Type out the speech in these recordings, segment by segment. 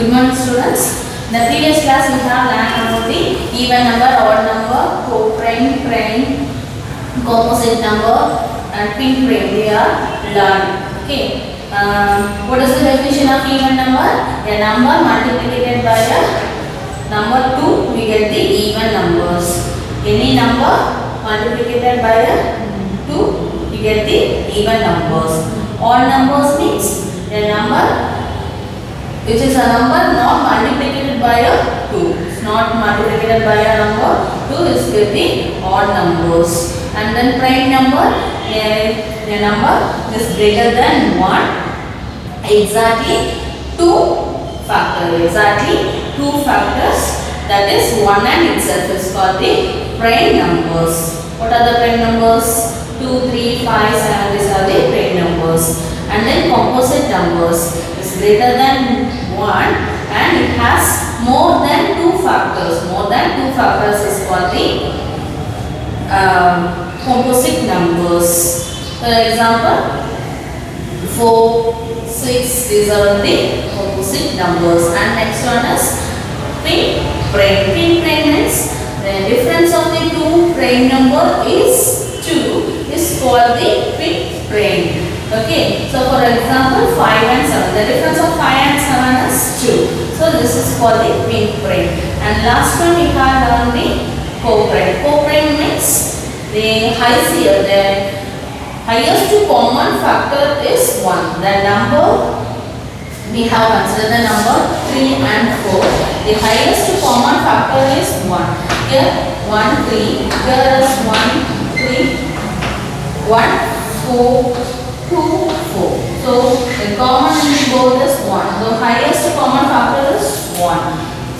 Good morning students. In the previous class we have learned about the even number, odd number, co-prime, prime, composite number and pin prime. We are learned. Okay. What is the definition of even number? A number multiplied by a number 2, we get the even numbers. Any number multiplied by a 2, we get the even numbers. Odd numbers means a number which is a number not multiplied by a 2. It's not multiplied by a number 2 is getting odd numbers. And then prime number, a number is greater than 1. Exactly 2 factors. Exactly 2 factors. That is 1 and itself is called the prime numbers. What are the prime numbers? 2, 3, 5, 7. These are the prime numbers. And then composite numbers is greater than 1 and it has more than 2 factors. More than 2 factors is called the composite numbers. For example, 4, 6, these are the composite numbers. And next one is pin prime. Pin prime means the difference of the two prime number is 2 is called the pin prime. Okay, so for example 5 and 7, the difference of 5 and 7 is 2. So this is called the pin prime. And last one we have on the co-prime. Co-prime means the highest common factor is 1. The number we have considered the number 3 and 4. The highest common factor is 1. Here 1, 3. Here is 1, 3, 1, 4. 2, 4. So the common in both is 1. The highest common factor is 1.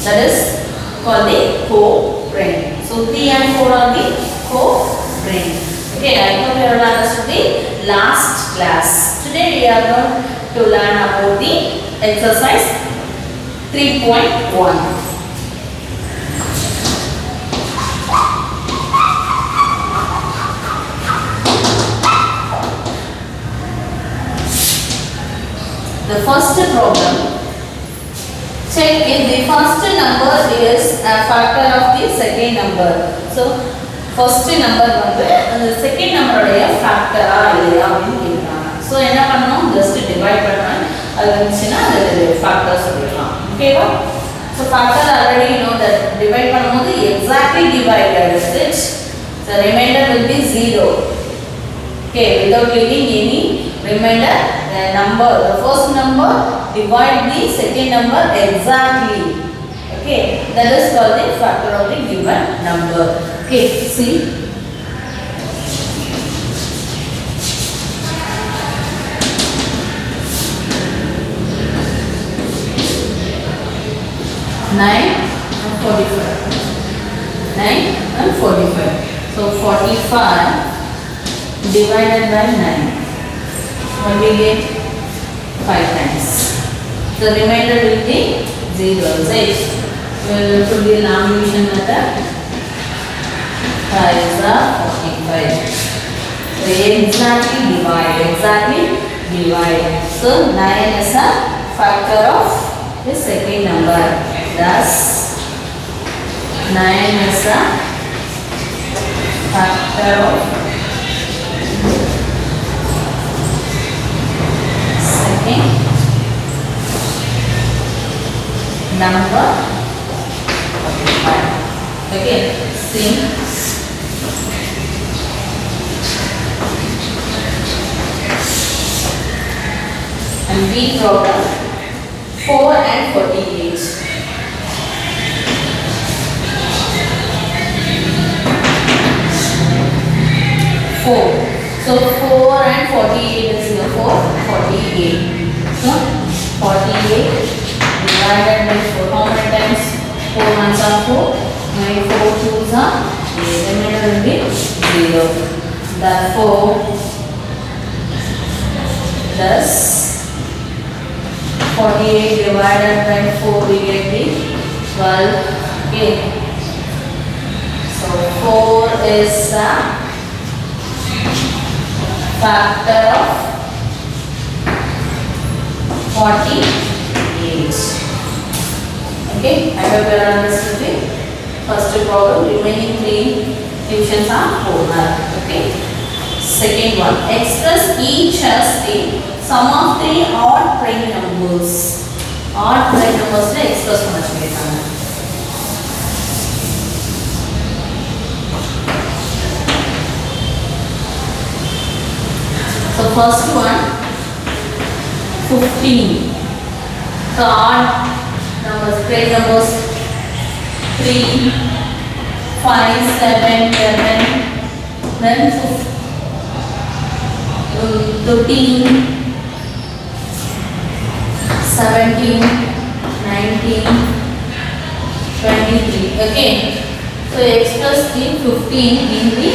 That is called the co-prime. So 3 and 4 are the co-prime. Okay, I hope you have understood the last class. Today we are going to learn about the exercise 3.1. The first problem, check if the first number is a factor of the second number. So, first number the second number factor so enna pannom just divide panna adhu factors okay va. So factor already you know that divide பண்ணும்போது exactly divided is it, so remainder will be 0. Okay, without leaving any remainder. The number, the first number divide the second number exactly. Okay, that is called the factor of the given number. Okay, see. Nine and 45. 9 and 45. So 45 divided by 9. What we get? 5 times. The remainder will be 0. Right? We will put the elimination method. 5 is 45. So exactly divide. Exactly divide. So 9 is a factor of the second number. Thus 9 is a factor of number 45. Okay, see. And B problem 4 and 48. So 4 and 48 is here 48. So 48 divided by 4. How many times? 4 ones are 4. 4 twos are 8. The remainder will be 0. Therefore, thus 48 divided by 4 we get the 12. Okay. So 4 is a factor of 48. Okay, I hope you are understanding. First problem, remaining 3 divisions are 4 mark. Okay. Second one, express each as the sum of 3 odd prime numbers. Odd prime numbers la express பண்ண சொல்லிருக்காங்க. So first one, 15. So odd numbers, prime numbers 3, 5, 7, 11, then 13, 17, 19, 23. Okay. So express the 15 in the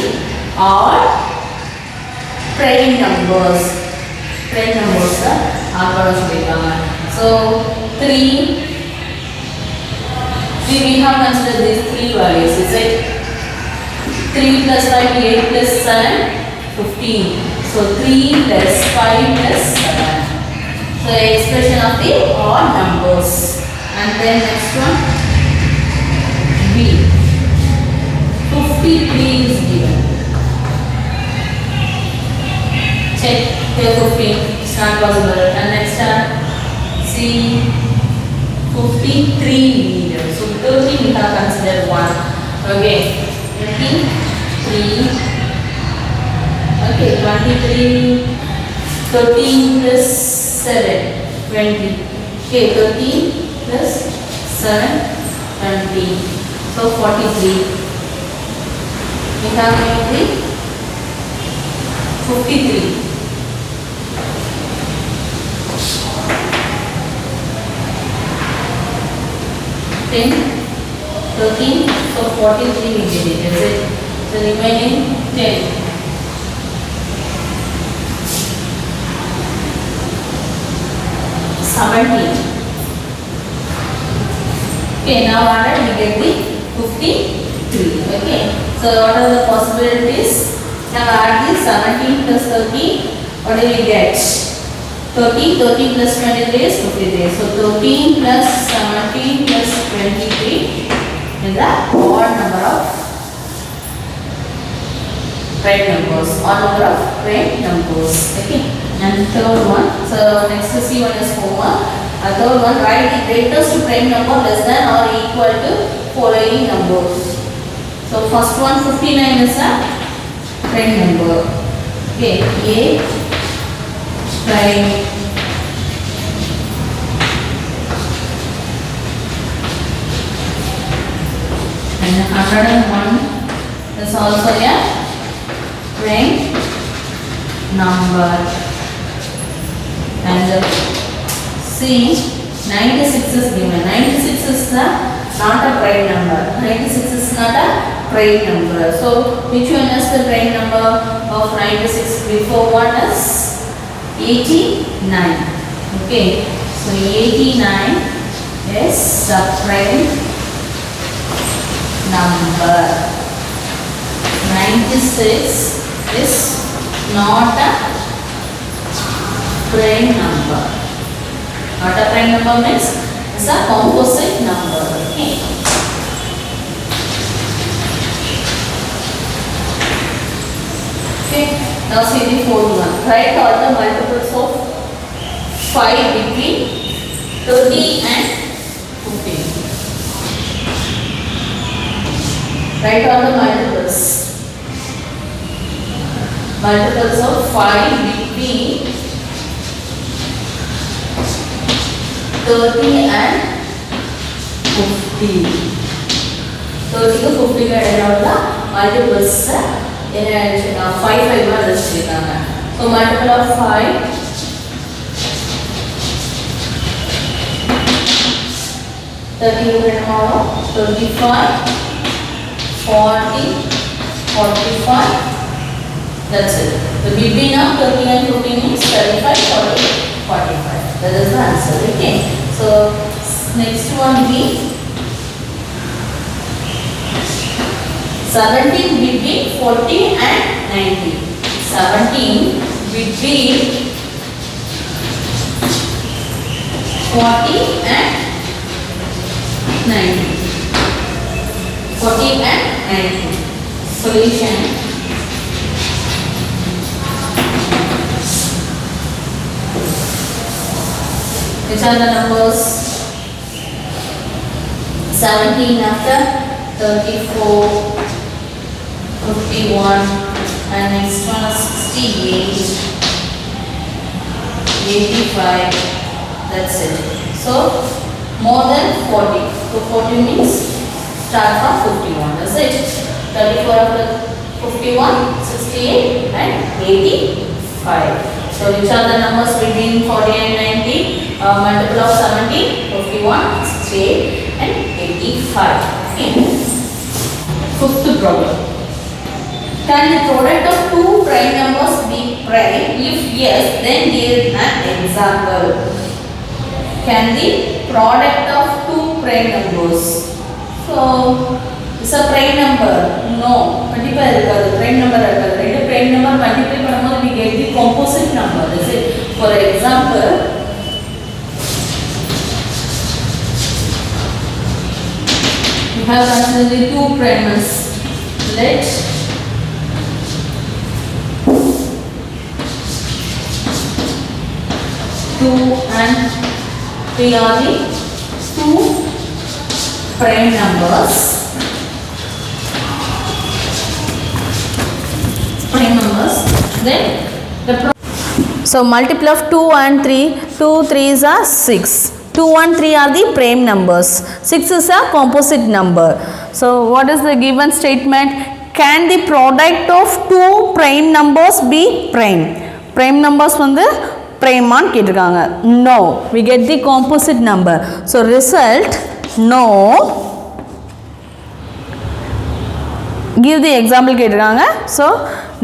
odd prime numbers. Prime numbers are so 3. We have considered these 3 values. Is it 3 plus 5, 8 plus 7, 15. So 3 plus 5 plus 7. So expression of the odd numbers. And then next one, B. 53 is given. Check here 15. It's not possible. And next one, C. 53 needed. So 30 we have considered 1. Okay. 23. Okay, 23, 13 plus 7, 20. Okay, 13 plus 7, 20. So 43. We have only 53. Then 13, so 43 we get it. Is it? The remaining 10. 17. Okay, now added we get the 53. Okay, so what are the possibilities? Now add the 17 plus 30. What do we get? 30. 30 plus 23 is 53. So 13 plus 17 plus 23 is the odd number of prime numbers. Odd number of prime numbers. Okay. And third one, so next C1 is homework. Third one, write the greatest prime number less than or equal to following numbers. So first one, 59 is a prime number. Okay, A prime. And 101 is also a prime number. And C, 96 is given. 96 is not a prime number. 96 is not a prime number. So which one is the prime number of 96? Before one is 89. Okay. So 89 is the prime number. 96 is not a prime number. Not a prime number means it's a composite number. Okay. Okay. Now see the fourth one. Write all the multiples of 5 between 30 and 15. Write all the multiples. Multiples of 5 between 30 and 50. 30 to 50 का इधर multiples 5 5 बार रखिएगा. So multiple of 5 30 25 40 45. That's it. The between of 30 and 15 is 35 40 45. That is the answer. Okay. So next one be 17 between 40 and 90. 17 between 40 and 90. 40 and 90. Solution. Which are the numbers? 17 after 34, 51, and next one is 68, 85. That's it. So more than 40. So 40 means start from 51. That's it. 34 after 51, 68 and 85. So which are the numbers between 40 and 90? Multiple of 70, 51, 68 and 85. Okay. Fifth problem. Can the product of two prime numbers be prime? If yes, then give an example. Can the product of two prime numbers? So it's a prime number. No. Multiply prime number. Two prime number multiply we get the composite number. That's it. For example, we have considered the two primes. Let 2 and 3 are the two prime numbers. Then so multiple of 2 and 3. 2 3s are 6. 2 and 3 are the prime numbers. 6 is a composite number. So what is the given statement? Can the product of two prime numbers be prime? Prime numbers வந்து prime ஆன்னு கேட்டிருக்காங்க. No. We get the composite number. So result no. Give the example கேட்டிருக்காங்க. So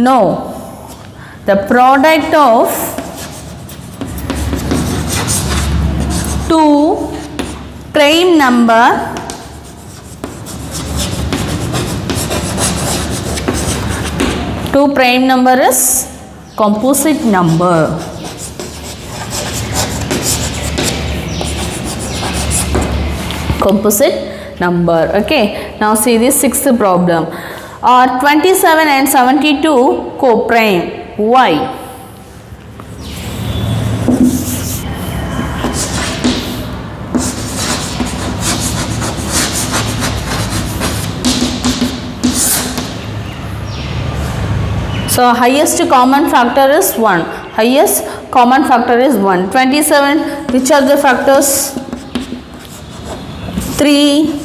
no. The product of two prime number is composite number. Composite number. Okay. Now see this sixth problem. Are 27 and 72 co-prime? Why? So highest common factor is 1. Highest common factor is 1. 27, which are the factors? 3,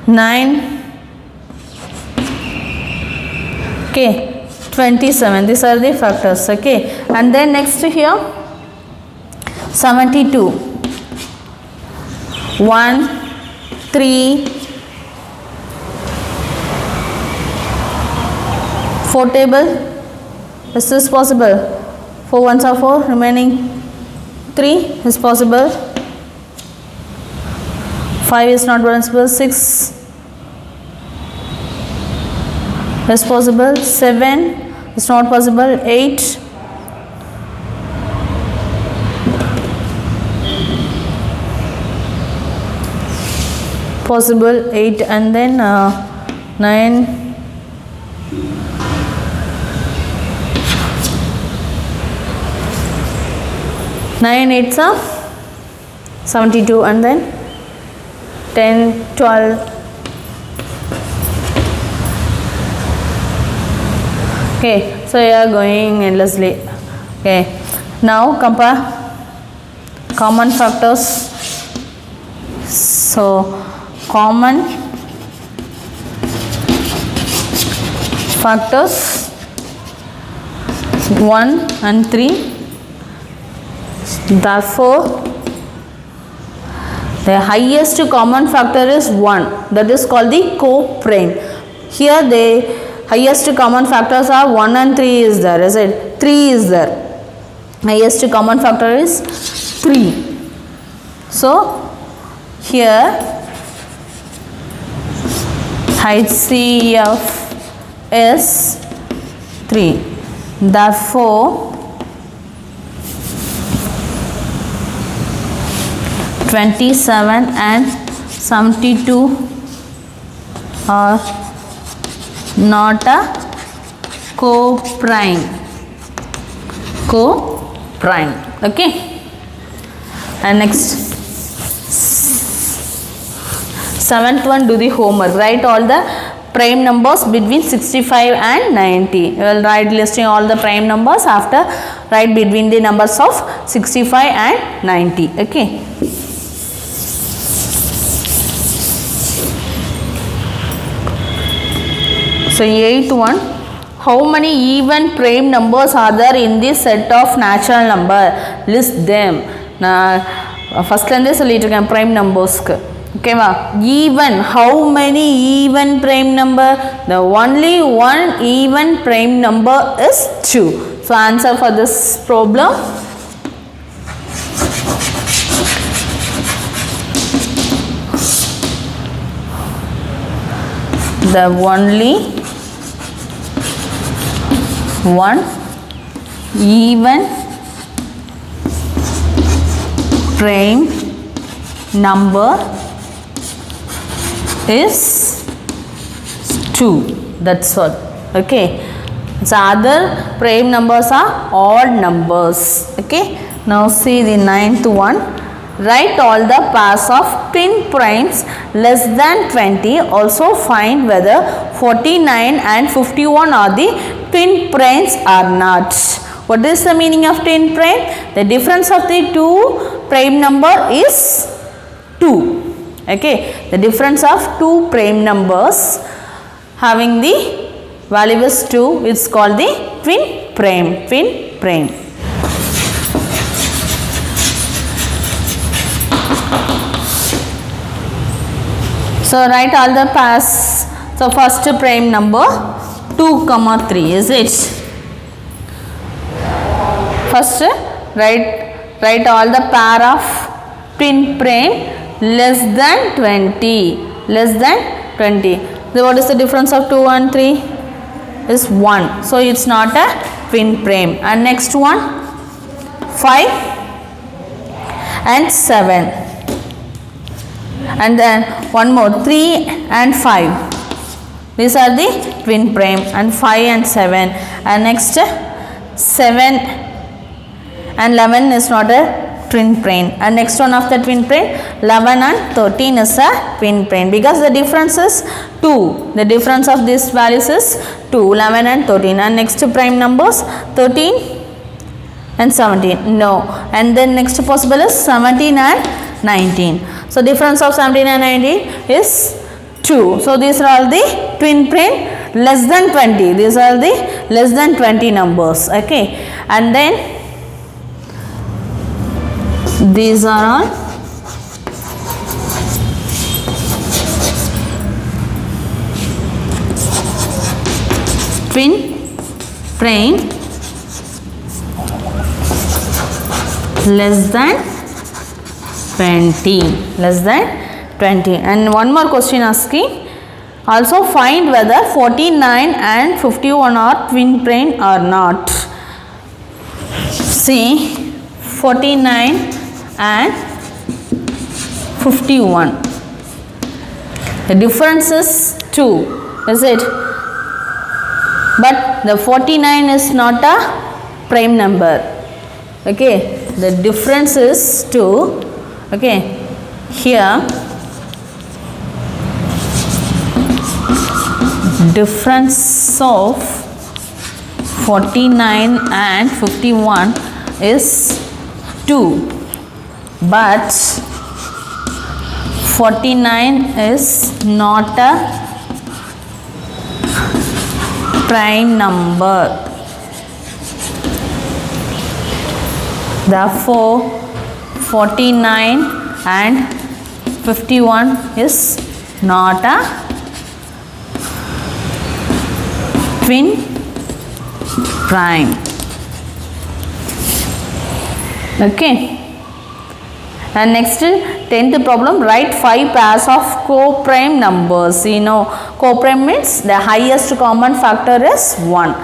9, okay, 27. These are the factors. Okay, and then next here 72. 1, 3, 4 table. Is this possible? 4 ones are 4. Remaining 3 is possible. 5 is not possible. 6 is possible. 7 is not possible. 8 possible. 8 and then 9 9 8s are 72 and then 10 12. Okay, so you are going endlessly. Okay, now compare common factors. So common factors 1 and 3. Therefore the highest common factor is 1. That is called the co-prime. Here the highest common factors are 1 and 3 is there. Is it? 3 is there. Highest common factor is 3. So here HCF is 3. Therefore 27 and 72 are not a co-prime. Okay, and next 7th one, do the homework. Write all the prime numbers between 65 and 90. You will write listing all the prime numbers, after write between the numbers of 65 and 90. Okay, so 8th one, how many even prime numbers are there in this set of natural number? List them. First லேருந்தே சொல்லிட்டு இருக்கேன் prime numbersக்கு. ஓகேவா? Even, how many even prime number? The only one even prime number is 2. So answer for this problem, the only one even prime number is 2. That's all. Okay, so other prime numbers are odd numbers. Okay, now see the 9th one. Write all the pairs of twin primes less than 20. Also find whether 49 and 51 are the twin primes or not. What is the meaning of twin prime? The difference of the two prime number is 2. Okay, the difference of two prime numbers having the value is 2 is called the twin prime. So write all the pairs. So first prime number 2, 3, is it? First write all the pair of twin prime less than 20. So what is the difference of 2 and 3? Is 1. So it's not a twin prime. And next one, 5 and 7. And then one more, 3 and 5. These are the twin prime, and 5 and 7. And next 7 and 11 is not a twin prime. And next one of the twin prime, 11 and 13 is a twin prime, because the difference is 2. The difference of these values is 2, 11 and 13. And next prime numbers, 13 and 17. No. And then next possible is 17 and 19. So difference of 17 and 19 is 2. So these are all the twin prime less than 20. These are the less than 20 numbers. Okay, and then these are all twin prime less than 20. And one more question asking, also find whether 49 and 51 are twin prime or not. See, 49 and 51, the difference is 2, is it? But the 49 is not a prime number. Okay, the difference is 2. Okay, here difference of 49 and 51 is 2, but 49 is not a prime number. Therefore 49 and 51 is not a twin prime. Okay, and next 10th problem, write 5 pairs of co-prime numbers. You know, co-prime means the highest common factor is 1.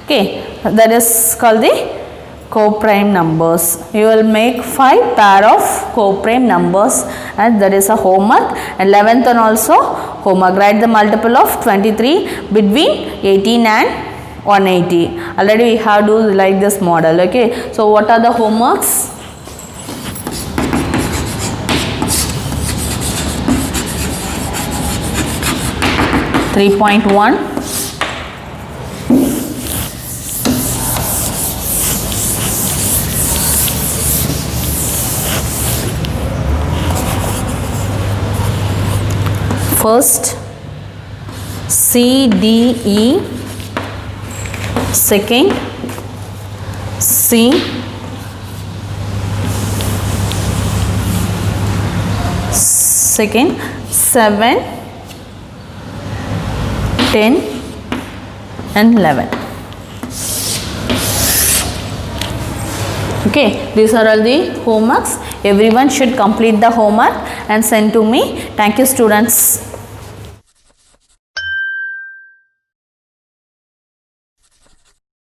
Okay, that is called the co-prime numbers. You will make 5 pair of co-prime numbers, and that is a homework. And 11th one also homework. Write the multiple of 23 between 18 and 180. Already we have do like this model. Okay, so what are the homeworks? .1 first C, D, E, second C, second 7, 10 and 11. Okay, these are all the homeworks. Everyone should complete the homework and send to me. Thank you, students.